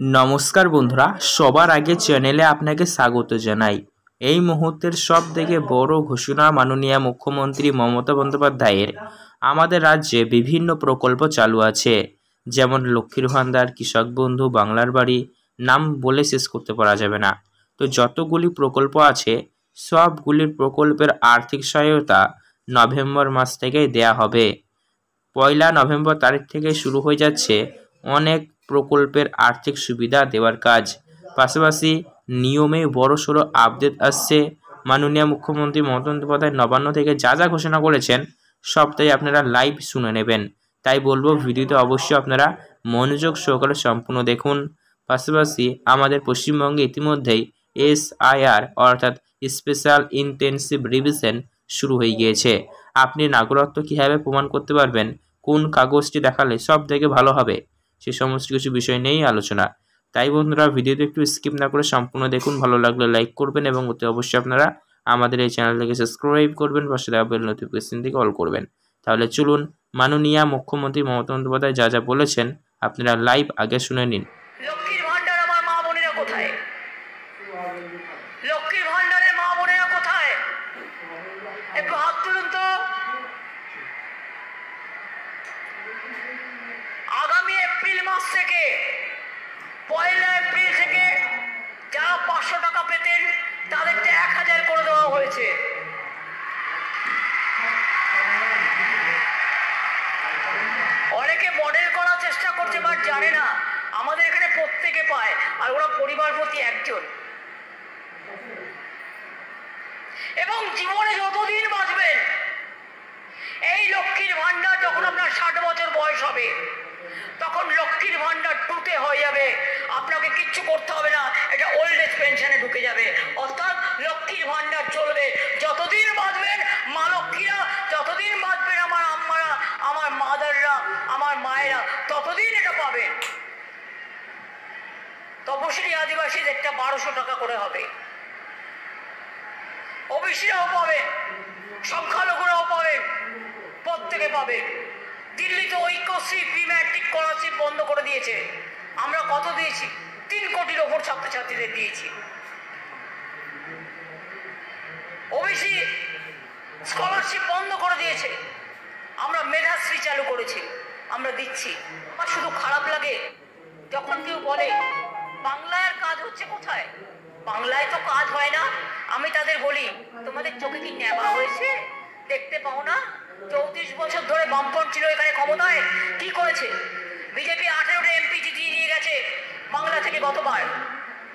নমস্কার বন্ধুরা, সবার আগে চ্যানেলে আপনাকে স্বাগত জানাই। এই মুহূর্তের সব থেকে বড় ঘোষণা মাননীয় মুখ্যমন্ত্রী মমতা বন্দ্যোপাধ্যায়ের। আমাদের রাজ্যে বিভিন্ন প্রকল্প চালু আছে, যেমন লক্ষ্মীর ভান্ডার, কৃষক বন্ধু, বাংলার বাড়ি, নাম বলে শেষ করতে পারা যাবে না। তো যতগুলি প্রকল্প আছে সবগুলির প্রকল্পের আর্থিক সহায়তা নভেম্বর মাস থেকেই দেয়া হবে। 1 নভেম্বর তারিখ থেকে শুরু হয়ে যাচ্ছে অনেক প্রকল্পের আর্থিক সুবিধা দেওয়ার কাজ। পাশাপাশি নিয়মে বড়সড় আপডেট আসছে। মাননীয় মুখ্যমন্ত্রী মমতা বন্দ্যোপাধ্যায় নবান্ন থেকে যা যা ঘোষণা করেছেন সবটাই আপনারা লাইভ শুনে নেবেন। তাই বলবো ভিডিওতে অবশ্যই আপনারা মনোযোগ সহকারে সম্পূর্ণ দেখুন। পাশাপাশি আমাদের পশ্চিমবঙ্গে ইতিমধ্যেই SIR অর্থাৎ স্পেশাল ইন্টেনসিভ রিভিশন শুরু হয়ে গিয়েছে। আপনি নাগরিকত্ব কীভাবে প্রমাণ করতে পারবেন, কোন কাগজটি দেখালে সব থেকে ভালো হবে, সে সমস্ত কিছু বিষয় নিয়েই আলোচনা। তাই বন্ধুরা ভিডিওতে একটু স্কিপ না করে সম্পূর্ণ দেখুন। ভালো লাগলে লাইক করবেন এবং অতি অবশ্যই আপনারা আমাদের এই চ্যানেলটিকে সাবস্ক্রাইব করবেন, পাশে দেওয়া বেল নোটিফিকেশনটিকে অল করবেন। তাহলে চলুন মাননীয় মুখ্যমন্ত্রী মমতা বন্দ্যোপাধ্যায় যা যা বলেছেন আপনারা লাইভ আগে শুনে নিন। লক্ষ্মীর ভান্ডার আমার মা বোনেরা কোথায়? লক্ষ্মীর ভান্ডারের মা বোনেরা কোথায়? একটু হাত তুলুন তো। আগামী এপ্রিল মাস থেকে 1 এপ্রিল থেকে যারা 500 টাকা পেতেন তাদেরকে 1000 করে দেওয়া হয়েছে। অনেকে মডেল করার চেষ্টা করছে বাট জানে না আমাদের এখানে প্রত্যেকে পায়, আর ওরা পরিবার প্রতি একজন। এবং জীবনে যতদিন বাঁচবেন এই লক্ষ্মীর ভান্ডার, যখন আপনার 60 বছর বয়স হবে তখন লক্ষ্মীর ভান্ডার টুতে হয়ে যাবে, আপনাকে কিচ্ছু করতে হবে না, এটা ওল্ড এজ পেনশনে ঢুকে যাবে। অর্থাৎ লক্ষ্মীর ভান্ডার চলবে যতদিন বাঁচবেন। মা লক্ষ্মীরা যতদিন বাঁচবেন, আমার আম্মারা, আমার মাদাররা, আমার মায়েরা ততদিন এটা পাবেন। তপশিলি আদিবাসীদেরটা 1200 টাকা করে হবে, ওবিসিরাও পাবেন, সংখ্যালঘুরাও পাবেন, প্রত্যেকে পাবেন। দিল্লিতে ঐক্যশ্রী প্রিম্যাট্রিক স্কলারশিপ বন্ধ করে দিয়েছে। আমরা কত দিয়েছি? 3 কোটির ওপর ছাত্রছাত্রীদের দিয়েছি। ওবিসি স্কলারশিপ বন্ধ করে দিয়েছে, আমরা মেধাশ্রী চালু করেছি, আমরা দিচ্ছি। আমার শুধু খারাপ লাগে যখন কেউ বলে বাংলার কাজ হচ্ছে কোথায়? বাংলায় তো কাজ হয় না। আমি তাদের বলি, তোমাদের চোখে কি নেওয়া হয়েছে? দেখতে পাও না? 34 বছর ধরে বামফ্রন্ট ছিল এখানে ক্ষমতায়, কি করেছে? বিজেপি 18টা MP জিতিয়ে নিয়ে গেছে বাংলা থেকে গতবার।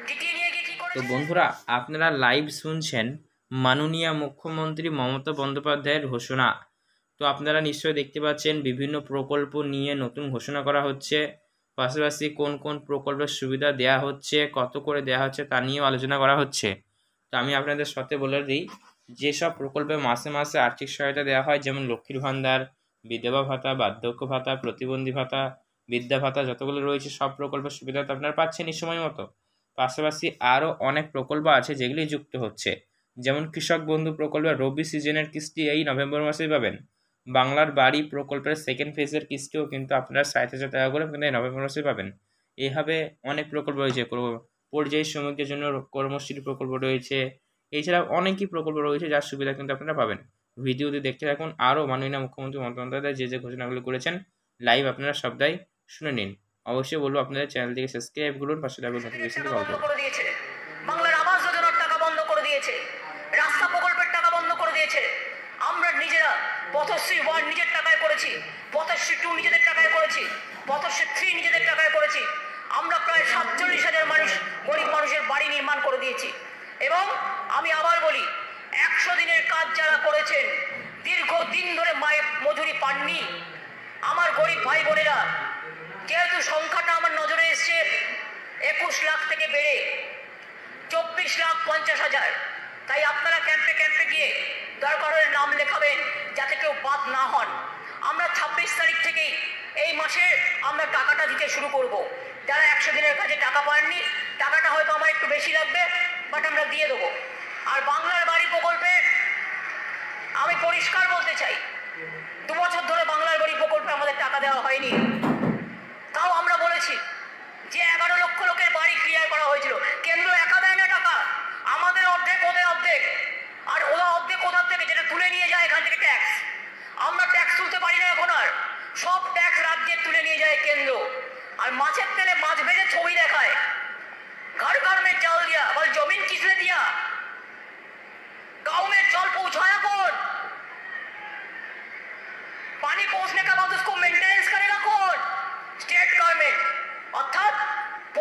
জিতিয়ে নিয়ে গিয়ে কি করেছে? তো বন্ধুরা আপনারা লাইভ শুনছেন মাননীয় মুখ্যমন্ত্রী মমতা বন্দ্যোপাধ্যায়ের ঘোষণা। তো আপনারা নিশ্চয়ই দেখতে পাচ্ছেন বিভিন্ন প্রকল্প নিয়ে নতুন ঘোষণা করা হচ্ছে। পাশাপাশি কোন কোন প্রকল্পের সুবিধা দেওয়া হচ্ছে, কত করে দেওয়া হচ্ছে তা নিয়েও আলোচনা করা হচ্ছে। তো আমি আপনাদের সাথে বলে দিই, যেসব প্রকল্পে মাসে মাসে আর্থিক সহায়তা দেওয়া হয়, যেমন লক্ষ্মীর ভান্ডার, বিধবা ভাতা, বার্ধক্য ভাতা, প্রতিবন্ধী ভাতা, বিদ্যা ভাতা, যতগুলো রয়েছে সব প্রকল্পের সুবিধা তো আপনারা পাচ্ছেন এই সময় মতো। পাশাপাশি আরও অনেক প্রকল্প আছে যেগুলি যুক্ত হচ্ছে, যেমন কৃষক বন্ধু প্রকল্পে রবি সিজনের কিস্তি এই নভেম্বর মাসেই পাবেন। বাংলার বাড়ি প্রকল্পের সেকেন্ড ফেজের কিস্তিও কিন্তু আপনারা 60,000 টাকা করে কিন্তু এই নভেম্বর মাসে পাবেন। এইভাবে অনেক প্রকল্প রয়েছে। পরিযায়ী শ্রমিকদের জন্য কর্মশ্রী প্রকল্প রয়েছে। এছাড়াও অনেকই প্রকল্প রয়েছে যার সুবিধা কিন্তু আপনারা পাবেন। ভিডিওটি দেখতে থাকুন। আরও মাননীয় মুখ্যমন্ত্রী মমতা বন্দ্যোপাধ্যায় যে যে ঘোষণাগুলি করেছেন লাইভ আপনারা সবটাই শুনে নিন। অবশ্যই বলবো আপনাদের চ্যানেলটিকে সাবস্ক্রাইব করুন, পাশে থাকা নোটিফিকেশনটি অল করুন। বাংলার আবাস যোজনার টাকা বন্ধ করে দিয়েছে, রাস্তা প্রকল্পের টাকা বন্ধ করে দিয়েছে। আমরা নিজেরা পথশ্রী 1 নিজের টাকায় করেছি, পথশ্রী 2 নিজেদের টাকায় করেছি, পথশ্রী 3 নিজেদের টাকায় করেছি। আমরা প্রায় 47,000 মানুষ, গরিব মানুষের বাড়ি নির্মাণ করে দিয়েছি। এবং আমি আবার বলি, 100 দিনের কাজ যারা করেছেন, দীর্ঘদিন ধরে মায়ের মজুরি পাননি, আমার গরিব ভাই বোনেরা, যেহেতু সংখ্যাটা আমার নজরে এসছে 21 লাখ থেকে বেড়ে 24,50,000, তাই আপনারা ক্যাম্পে ক্যাম্পে গিয়ে দরকার হলে নাম লেখাবেন যাতে কেউ বাদ না হন। আমরা 26 তারিখ থেকেই এই মাসে আমরা টাকাটা দিতে শুরু করব। যারা 100 দিনের কাজে টাকা পাননি, টাকাটা হয়তো আমার একটু বেশি লাগবে, বাট আমরা দিয়ে দেবো। আর বাংলার বাড়ি প্রকল্পে আমি পরিষ্কার বলতে চাই, 2 বছর ধরে বাংলার বাড়ি প্রকল্পে আমাদের টাকা দেওয়া হয়নি। তাও আমরা বলেছি যে 11 লক্ষ লোকের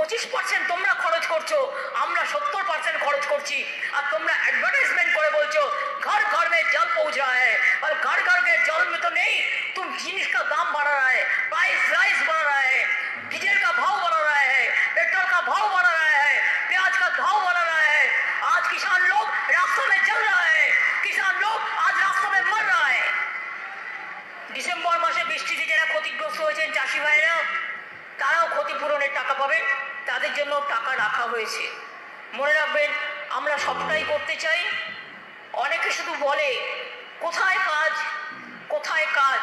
25% তোমরা খরচ করছো, আমরা 70% খরচ করছি। আর তোমরা एडवर्टाइजमेंट করে বলছো घर घर में जल पहुंच रहा है, और घर घर के जल में तो नहीं, तुम जिनिस का दाम बढ़ा रहा है, प्राइस बढ़ा रहा है, डीजल का भाव बढ़ा रहा है, पेट्रोल का भाव बढ़ा रहा है, प्याज का भाव बढ़ा रहा है। आज किसान लोग रास्तों में चल रहा है, किसान लोग आज रास्तों में मर रहा है। ডিসেম্বর মাসে বৃষ্টিতে যারা ক্ষতিগ্রস্ত হয়েছেন চাষি ভাইরা, তারাও ক্ষতিপূরণের টাকা পাবেন, তাদের জন্য টাকা রাখা হয়েছে। মনে রাখবেন, আমরা সবটাই করতে চাই। অনেকে শুধু বলে কোথায় কাজ, কোথায় কাজ,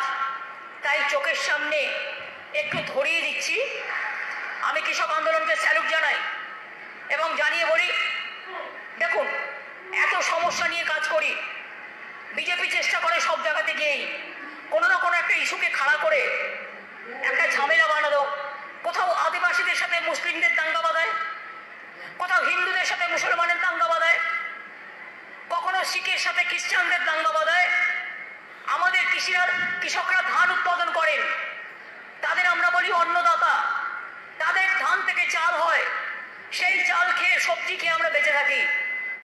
তাই চোখের সামনে একটু ধরিয়ে দিচ্ছি। আমি কৃষক আন্দোলনকে স্যালুট জানাই এবং জানিয়ে বলি, দেখুন এত সমস্যা নিয়ে কাজ করি, বিজেপি চেষ্টা করে সব জায়গাতে গিয়েই কোনো না কোনো একটা ইস্যুকে খাড়া করে একটা ঝামেলা বানানো। কোথাও আদিবাসীদের সাথে মুসলিমদের দাঙ্গা বাঁধায়, কোথাও হিন্দুদের সাথে মুসলমানের দাঙ্গা বাঁধায়, কখনো শিখের সাথে খ্রিস্টানদের দাঙ্গা বাঁধায়। আমাদের কৃষকরা ধান উৎপাদন করেন, তাদের আমরা বলি অন্নদাতা, তাদের ধান থেকে চাল হয়, সেই চাল খেয়ে সবজি খেয়ে আমরা বেঁচে থাকি।